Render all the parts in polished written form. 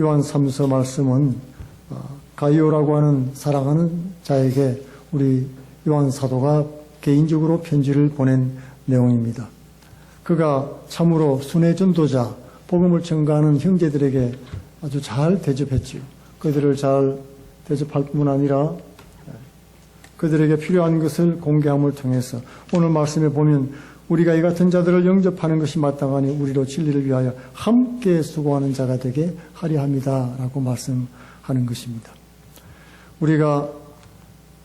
요한 3서 말씀은 가이오라고 하는 사랑하는 자에게 우리 요한 사도가 개인적으로 편지를 보낸 내용입니다. 그가 참으로 순회 전도자, 복음을 전가하는 형제들에게 아주 잘 대접했지요. 그들을 잘 대접할 뿐 아니라 그들에게 필요한 것을 공개함을 통해서 오늘 말씀에 보면 우리가 이 같은 자들을 영접하는 것이 마땅하니 우리로 진리를 위하여 함께 수고하는 자가 되게 하려 합니다 라고 말씀하는 것입니다. 우리가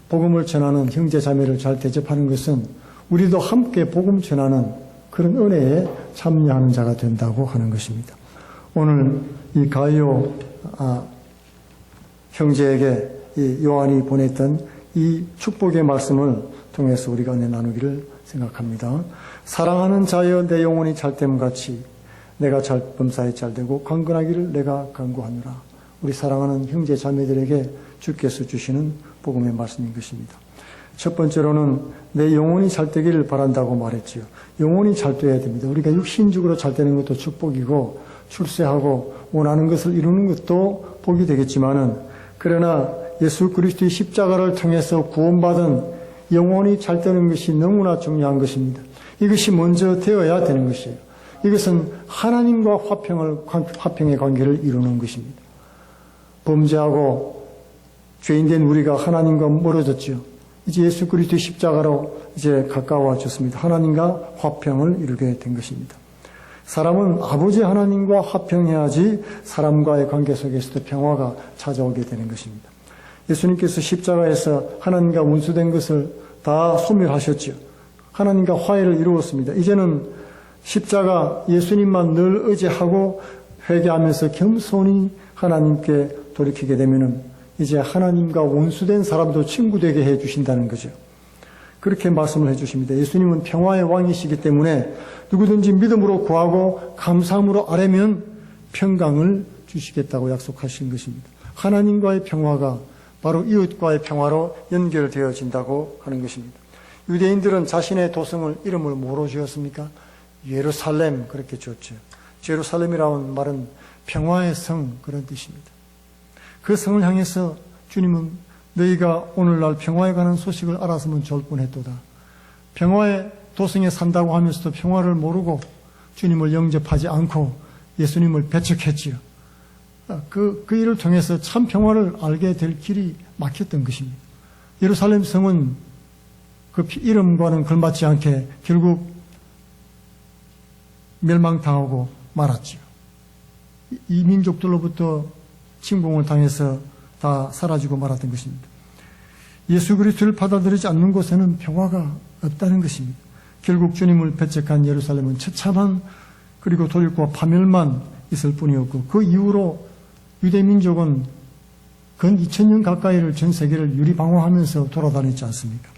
복음을 전하는 형제 자매를 잘 대접하는 것은 우리도 함께 복음 전하는 그런 은혜에 참여하는 자가 된다고 하는 것입니다. 오늘 이 가이오 형제에게 이 요한이 보냈던 이 축복의 말씀을 통해서 우리가 은혜 나누기를 생각합니다. 사랑하는 자여 내 영혼이 잘됨같이 내가 범사에 잘되고 강건하기를 내가 간구하노라. 우리 사랑하는 형제 자매들에게 주께서 주시는 복음의 말씀인 것입니다. 첫 번째로는 내 영혼이 잘되기를 바란다고 말했지요. 영혼이 잘돼야 됩니다. 우리가 육신적으로 잘되는 것도 축복이고 출세하고 원하는 것을 이루는 것도 복이 되겠지만은 그러나 예수 그리스도의 십자가를 통해서 구원받은 영혼이 잘되는 것이 너무나 중요한 것입니다. 이것이 먼저 되어야 되는 것이에요. 이것은 하나님과 화평의 관계를 이루는 것입니다. 범죄하고 죄인된 우리가 하나님과 멀어졌죠. 이제 예수 그리스도의 십자가로 이제 가까워졌습니다. 하나님과 화평을 이루게 된 것입니다. 사람은 아버지 하나님과 화평해야지 사람과의 관계 속에서도 평화가 찾아오게 되는 것입니다. 예수님께서 십자가에서 하나님과 원수된 것을 다 소멸하셨죠. 하나님과 화해를 이루었습니다. 이제는 십자가 예수님만 늘 의지하고 회개하면서 겸손히 하나님께 돌이키게 되면은 이제 하나님과 원수된 사람도 친구 되게 해 주신다는 거죠. 그렇게 말씀을 해 주십니다. 예수님은 평화의 왕이시기 때문에 누구든지 믿음으로 구하고 감사함으로 아뢰면 평강을 주시겠다고 약속하신 것입니다. 하나님과의 평화가 바로 이웃과의 평화로 연결되어진다고 하는 것입니다. 유대인들은 자신의 도성을 이름을 뭐로 지었습니까? 예루살렘 그렇게 지었죠. 예루살렘이라는 말은 평화의 성 그런 뜻입니다. 그 성을 향해서 주님은 너희가 오늘날 평화에 관한 소식을 알았으면 좋을 뻔했도다. 평화의 도성에 산다고 하면서도 평화를 모르고 주님을 영접하지 않고 예수님을 배척했지요. 그 일을 통해서 참 평화를 알게 될 길이 막혔던 것입니다. 예루살렘 성은 그 이름과는 걸맞지 않게 결국 멸망당하고 말았지요. 이 민족들로부터 침공을 당해서 다 사라지고 말았던 것입니다. 예수 그리스도를 받아들이지 않는 곳에는 평화가 없다는 것입니다. 결국 주님을 배척한 예루살렘은 처참한 그리고 돌과 파멸만 있을 뿐이었고 그 이후로 유대 민족은 근 2000년 가까이를 전 세계를 유리방어하면서 돌아다녔지 않습니까?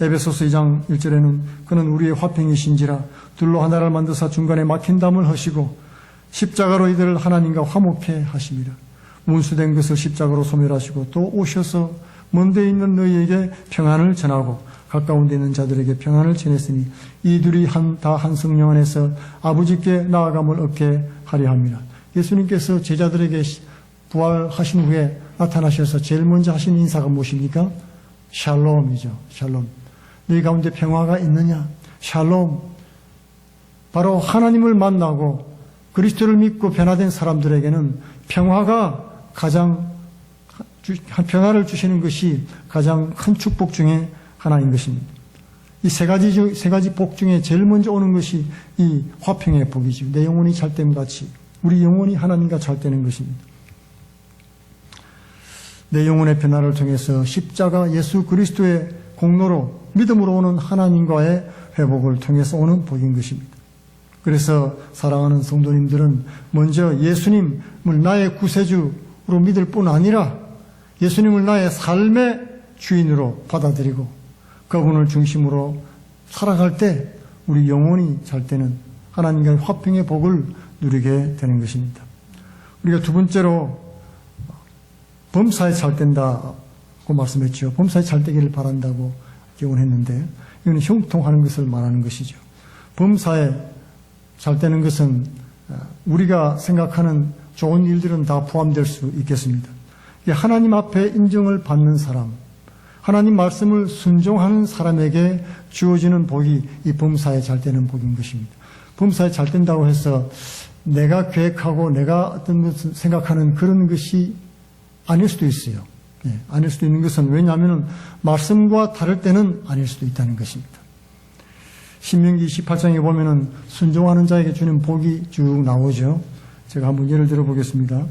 에베소서 2장 1절에는 그는 우리의 화평이신지라 둘로 하나를 만드사 중간에 막힌 담을 허시고 십자가로 이들을 하나님과 화목해 하심이라. 문수된 것을 십자가로 소멸하시고 또 오셔서 먼데 있는 너희에게 평안을 전하고 가까운 데 있는 자들에게 평안을 전했으니 이들이 다 한 성령 안에서 아버지께 나아감을 얻게 하려 합니다. 예수님께서 제자들에게 부활하신 후에 나타나셔서 제일 먼저 하신 인사가 무엇입니까? 샬롬이죠. 샬롬. 너희 가운데 평화가 있느냐? 샬롬. 바로 하나님을 만나고 그리스도를 믿고 변화된 사람들에게는 평화를 주시는 것이 가장 큰 축복 중에 하나인 것입니다. 이 세 가지 복 중에 제일 먼저 오는 것이 이 화평의 복이죠. 내 영혼이 잘됨 같이 우리 영혼이 하나님과 잘되는 것입니다. 내 영혼의 변화를 통해서 십자가 예수 그리스도의 공로로 믿음으로 오는 하나님과의 회복을 통해서 오는 복인 것입니다. 그래서 사랑하는 성도님들은 먼저 예수님을 나의 구세주로 믿을 뿐 아니라 예수님을 나의 삶의 주인으로 받아들이고 그분을 중심으로 살아갈 때 우리 영혼이 잘되는 하나님과의 화평의 복을 누리게 되는 것입니다. 우리가 두 번째로 범사에 잘된다고 말씀했죠. 범사에 잘되기를 바란다고 기원했는데 이건 형통하는 것을 말하는 것이죠. 범사에 잘되는 것은 우리가 생각하는 좋은 일들은 다 포함될 수 있겠습니다. 하나님 앞에 인정을 받는 사람, 하나님 말씀을 순종하는 사람에게 주어지는 복이 이 범사에 잘 되는 복인 것입니다. 범사에 잘 된다고 해서 내가 계획하고 내가 어떤 것을 생각하는 그런 것이 아닐 수도 있어요. 아닐 수도 있는 것은 왜냐하면 말씀과 다를 때는 아닐 수도 있다는 것입니다. 신명기 28장에 보면은 순종하는 자에게 주는 복이 쭉 나오죠. 제가 한번 예를 들어 보겠습니다.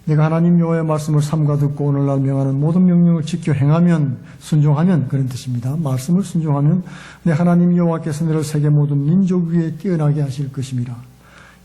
내가 하나님 여호와의 말씀을 삼가 듣고 오늘날 명하는 모든 명령을 지켜 행하면, 순종하면, 그런 뜻입니다. 말씀을 순종하면 내 하나님 여호와께서 너를 세계 모든 민족 위에 뛰어나게 하실 것임이라.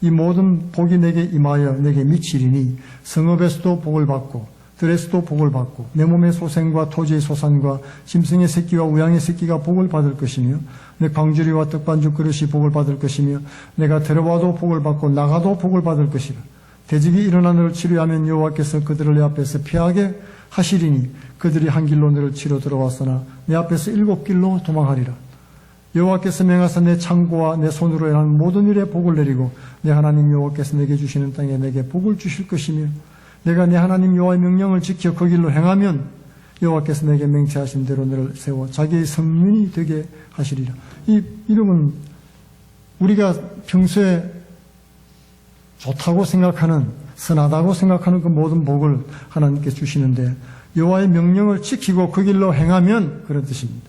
이 모든 복이 내게 임하여 내게 미치리니 성읍에서도 복을 받고 들에서도 복을 받고 내 몸의 소생과 토지의 소산과 짐승의 새끼와 우양의 새끼가 복을 받을 것이며 내 광주리와 떡반죽 그릇이 복을 받을 것이며 내가 들어와도 복을 받고 나가도 복을 받을 것이라. 대적이 일어나 너를 치료하면 여호와께서 그들을 내 앞에서 피하게 하시리니 그들이 한 길로 너를 치러 들어왔으나 내 앞에서 7길로 도망하리라. 여호와께서 명하사 내 창고와 내 손으로 행한 모든 일에 복을 내리고 내 하나님 여호와께서 내게 주시는 땅에 내게 복을 주실 것이며 내가 내 하나님 여호와의 명령을 지켜 그 길로 행하면 여호와께서 내게 맹세하신 대로 너를 세워 자기의 성민이 되게 하시리라. 이 이름은 우리가 평소에 좋다고 생각하는, 선하다고 생각하는 그 모든 복을 하나님께 주시는데 여호와의 명령을 지키고 그 길로 행하면, 그런 뜻입니다.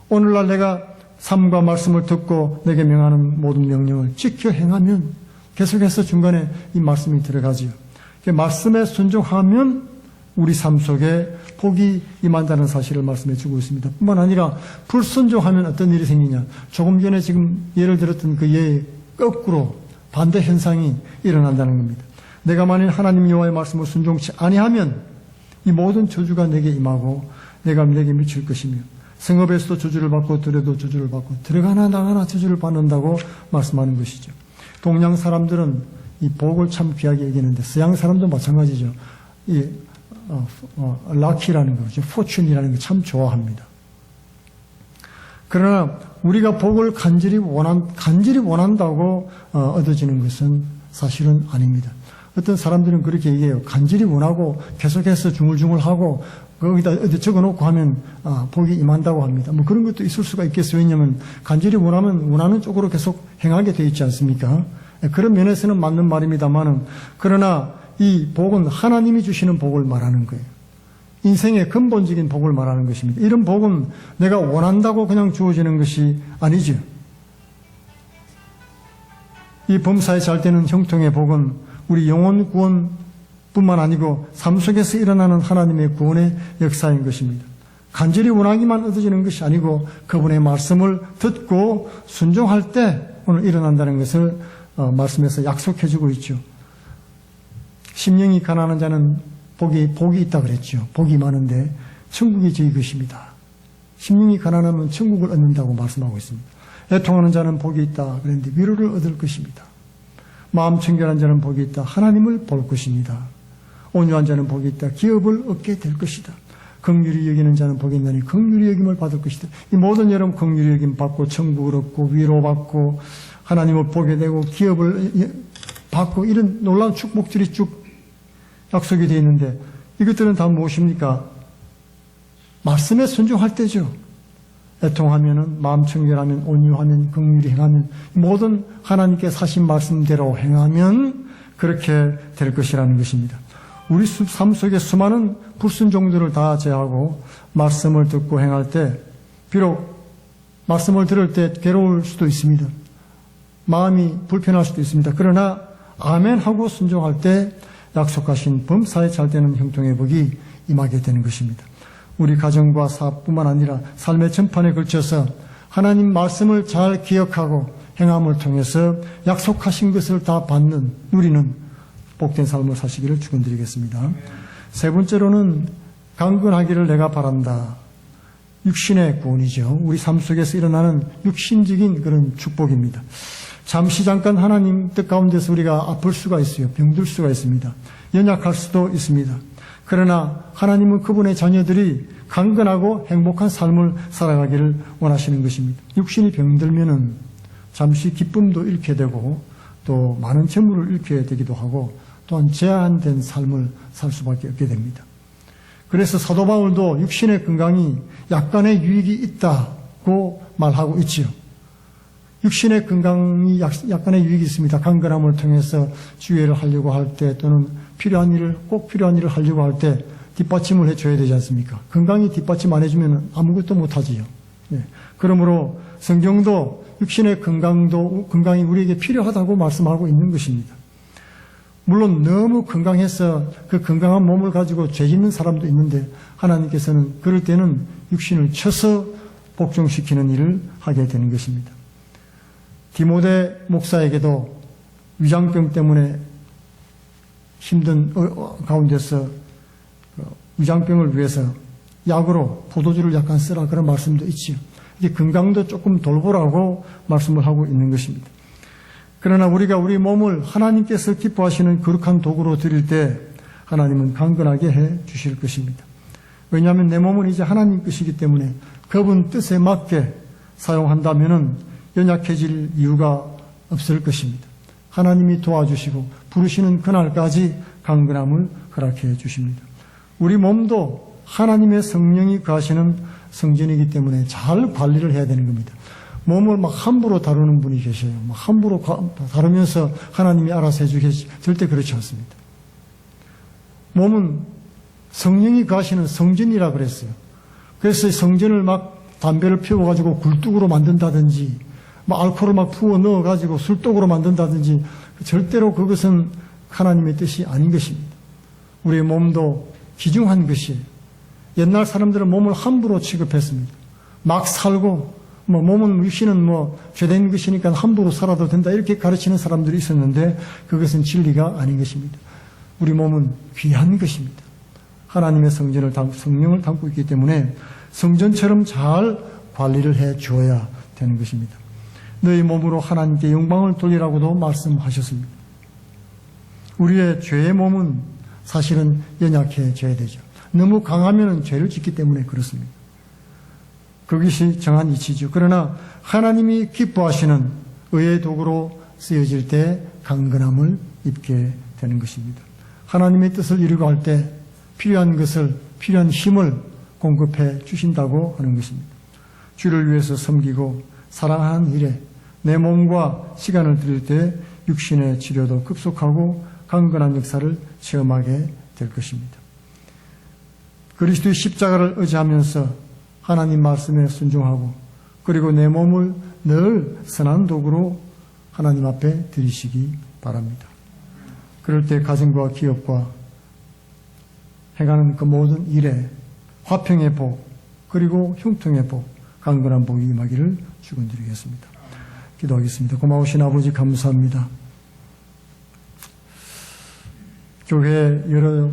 오늘날 내가 삶과 말씀을 듣고 내게 명하는 모든 명령을 지켜 행하면 계속해서 중간에 이 말씀이 들어가지요. 말씀에 순종하면 우리 삶 속에 복이 임한다는 사실을 말씀해 주고 있습니다. 뿐만 아니라 불순종하면 어떤 일이 생기냐. 조금 전에 지금 예를 들었던 그 예의 거꾸로 반대 현상이 일어난다는 겁니다. 내가 만일 하나님 여호와의 말씀을 순종치 아니하면 이 모든 저주가 내게 임하고 내가 내게 미칠 것이며 성읍에서도 저주를 받고 들에도 저주를 받고 들어가나 나가나 저주를 받는다고 말씀하는 것이죠. 동양 사람들은 이 복을 참 귀하게 여기는데 서양 사람도 마찬가지죠. 이 락키라는 거죠. 포춘이라는 거 참 좋아합니다. 그러나 우리가 복을 간절히 원한다고 얻어지는 것은 사실은 아닙니다. 어떤 사람들은 그렇게 얘기해요. 간절히 원하고 계속해서 중얼중얼하고 거기다 어디 적어놓고 하면 복이 임한다고 합니다. 뭐 그런 것도 있을 수가 있겠어요. 왜냐하면 간절히 원하면 원하는 쪽으로 계속 행하게 되어 있지 않습니까? 그런 면에서는 맞는 말입니다만은, 그러나 이 복은 하나님이 주시는 복을 말하는 거예요. 인생의 근본적인 복을 말하는 것입니다. 이런 복은 내가 원한다고 그냥 주어지는 것이 아니죠. 이 범사에 잘 되는 형통의 복은 우리 영혼 구원뿐만 아니고 삶 속에서 일어나는 하나님의 구원의 역사인 것입니다. 간절히 원하기만 얻어지는 것이 아니고 그분의 말씀을 듣고 순종할 때 오늘 일어난다는 것을 말씀에서 약속해주고 있죠. 심령이 가난한 자는 복이 있다 그랬죠. 복이 많은데 천국이 저희 것입니다. 심령이 가난하면 천국을 얻는다고 말씀하고 있습니다. 애통하는 자는 복이 있다 그랬는데 위로를 얻을 것입니다. 마음 청결한 자는 복이 있다. 하나님을 볼 것입니다. 온유한 자는 복이 있다. 기업을 얻게 될 것이다. 긍휼히 여기는 자는 복이 있나니 긍휼히 여김을 받을 것이다. 이 모든 여러분 긍휼히 여김 받고 천국을 얻고 위로받고 하나님을 보게 되고 기업을 받고 이런 놀라운 축복들이 쭉 약속이 되어 있는데 이것들은 다 무엇입니까? 말씀에 순종할 때죠. 애통하면, 마음 청결하면, 온유하면, 긍휼히 행하면, 모든 하나님께 하신 말씀대로 행하면 그렇게 될 것이라는 것입니다. 우리 삶 속에 수많은 불순종들을 다 제하고 말씀을 듣고 행할 때 비록 말씀을 들을 때 괴로울 수도 있습니다. 마음이 불편할 수도 있습니다. 그러나 아멘 하고 순종할 때 약속하신 범사에 잘 되는 형통의 복이 임하게 되는 것입니다. 우리 가정과 사업뿐만 아니라 삶의 전반에 걸쳐서 하나님 말씀을 잘 기억하고 행함을 통해서 약속하신 것을 다 받는, 누리는 복된 삶을 사시기를 축원드리겠습니다. 세 번째로는 강건하기를 내가 바란다. 육신의 구원이죠. 우리 삶 속에서 일어나는 육신적인 그런 축복입니다. 잠시 잠깐 하나님 뜻 가운데서 우리가 아플 수가 있어요. 병들 수가 있습니다. 연약할 수도 있습니다. 그러나 하나님은 그분의 자녀들이 강건하고 행복한 삶을 살아가기를 원하시는 것입니다. 육신이 병들면은 잠시 기쁨도 잃게 되고 또 많은 재물을 잃게 되기도 하고 또한 제한된 삶을 살 수밖에 없게 됩니다. 그래서 사도 바울도 육신의 건강이 약간의 유익이 있다고 말하고 있지요. 육신의 건강이 약간의 유익이 있습니다. 강건함을 통해서 주의를 하려고 할 때 또는 꼭 필요한 일을 하려고 할 때 뒷받침을 해줘야 되지 않습니까? 건강이 뒷받침 안 해주면 아무것도 못하지요. 예. 그러므로 성경도 육신의 건강이 우리에게 필요하다고 말씀하고 있는 것입니다. 물론 너무 건강해서 그 건강한 몸을 가지고 죄 짓는 사람도 있는데 하나님께서는 그럴 때는 육신을 쳐서 복종시키는 일을 하게 되는 것입니다. 디모데 목사에게도 위장병 때문에 힘든 가운데서 위장병을 위해서 약으로 포도주를 약간 쓰라 그런 말씀도 있지요. 이게 건강도 조금 돌보라고 말씀을 하고 있는 것입니다. 그러나 우리가 우리 몸을 하나님께서 기뻐하시는 거룩한 도구로 드릴 때 하나님은 강건하게 해 주실 것입니다. 왜냐하면 내 몸은 이제 하나님 것이기 때문에 그분 뜻에 맞게 사용한다면 연약해질 이유가 없을 것입니다. 하나님이 도와주시고 부르시는 그날까지 강건함을 허락해 주십니다. 우리 몸도 하나님의 성령이 거하시는 성전이기 때문에 잘 관리를 해야 되는 겁니다. 몸을 막 함부로 다루는 분이 계셔요. 막 함부로 다루면서 하나님이 알아서 해주겠지. 절대 그렇지 않습니다. 몸은 성령이 거하시는 성전이라 그랬어요. 그래서 성전을 막 담배를 피워가지고 굴뚝으로 만든다든지, 막 알코올을 막 부어 넣어가지고 술독으로 만든다든지, 절대로 그것은 하나님의 뜻이 아닌 것입니다. 우리의 몸도 귀중한 것이에요. 옛날 사람들은 몸을 함부로 취급했습니다. 막 살고, 몸은 육신은 죄된 것이니까 함부로 살아도 된다 이렇게 가르치는 사람들이 있었는데 그것은 진리가 아닌 것입니다. 우리 몸은 귀한 것입니다. 하나님의 성령을 담고 있기 때문에 성전처럼 잘 관리를 해 주어야 되는 것입니다. 너희 몸으로 하나님께 영광을 돌리라고도 말씀하셨습니다. 우리의 죄의 몸은 사실은 연약해져야 되죠. 너무 강하면 죄를 짓기 때문에 그렇습니다. 그것이 정한 이치죠. 그러나 하나님이 기뻐하시는 의의 도구로 쓰여질 때 강건함을 입게 되는 것입니다. 하나님의 뜻을 이루고 할 때 필요한 힘을 공급해 주신다고 하는 것입니다. 주를 위해서 섬기고 사랑하는 일에 내 몸과 시간을 드릴 때 육신의 치료도 급속하고 강건한 역사를 체험하게 될 것입니다. 그리스도의 십자가를 의지하면서 하나님 말씀에 순종하고 그리고 내 몸을 늘 선한 도구로 하나님 앞에 드리시기 바랍니다. 그럴 때 가정과 기업과 행하는 그 모든 일에 화평의 복 그리고 흉통의 복 강건한 복이 임하기를 축원드리겠습니다. 기도하겠습니다. 고마우신 아버지 감사합니다. 교회 여러